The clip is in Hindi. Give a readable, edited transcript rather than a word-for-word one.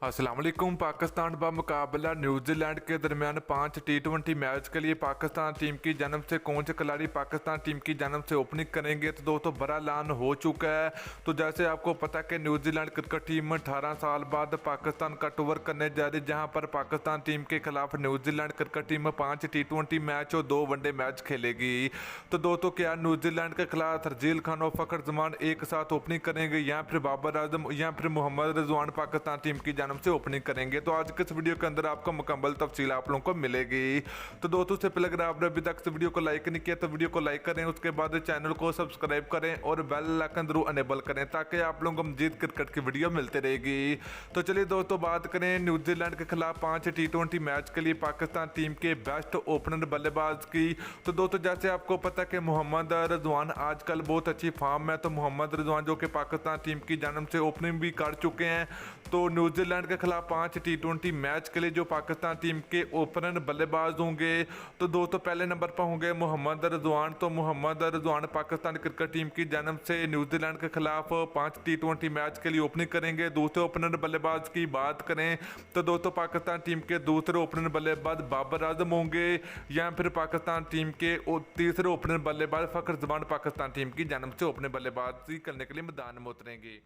अस्सलाम वालेकुम। पाकिस्तान व मुकाबला न्यूजीलैंड के दरमियान 5 टी20 मैच के लिए पाकिस्तान टीम की जानब से कौन से खिलाड़ी पाकिस्तान टीम की जानब से ओपनिंग करेंगे, तो दोस्तों बड़ा ऐलान हो चुका है। तो जैसे आपको पता है कि न्यूजीलैंड क्रिकेट टीम 18 साल बाद पाकिस्तान का टूर करने जा रही, जहाँ पर पाकिस्तान टीम के खिलाफ न्यूजीलैंड क्रिकेट टीम 5 टी20 मैच और 2 वनडे मैच खेलेगी। तो दोस्तों क्या न्यूजीलैंड के खिलाफ हरजील खान और फ़खर जमान एक साथ ओपनिंग करेंगे, या फिर बाबर आजम या फिर मोहम्मद रिजवान पाकिस्तान टीम की जानब से ओपनिंग करेंगे? तो आज के इस वीडियो के अंदर आपको मुकम्मल तफसील आप लोगों को मिलेगी। तो दोस्तों से पहले अगर आपने अभी तक इस वीडियो को लाइक नहीं किया तो वीडियो को लाइक करें, उसके बाद चैनल को सब्सक्राइब करें और बेल आइकन जरूर अनेबल करें ताकि आप लोगों को मजीद क्रिकेट की वीडियो मिलती रहेगी। तो चलिए दोस्तों बात करें न्यूजीलैंड के खिलाफ 5 टी20 मैच के लिए पाकिस्तान टीम के बेस्ट ओपनर बल्लेबाज की। तो दोस्तों जैसे आपको पता है कि मोहम्मद रिजवान आजकल बहुत अच्छी फॉर्म में, तो मोहम्मद रिजवान जो कि पाकिस्तान टीम की जानब से ओपनिंग भी कर चुके हैं। तो न्यूजीलैंड के खिलाफ 5 टी20 मैच के लिए जो पाकिस्तान टीम के ओपनर बल्लेबाज होंगे, तो दोस्तों पहले नंबर पर होंगे मोहम्मद रिजवान। तो मोहम्मद रिजवान पाकिस्तान क्रिकेट टीम की जानब से न्यूजीलैंड के खिलाफ 5 टी20 मैच के लिए ओपनिंग करेंगे। दूसरे ओपनर बल्लेबाज की बात करें तो दोस्तों पाकिस्तान टीम के दूसरे ओपनर बल्लेबाज बाबर आजम होंगे, या फिर पाकिस्तान टीम के तीसरे ओपनर बल्लेबाज फ़खर जमान पाकिस्तान टीम की जानब से ओपनर बल्लेबाजी करने के लिए मैदान में उतरेंगे।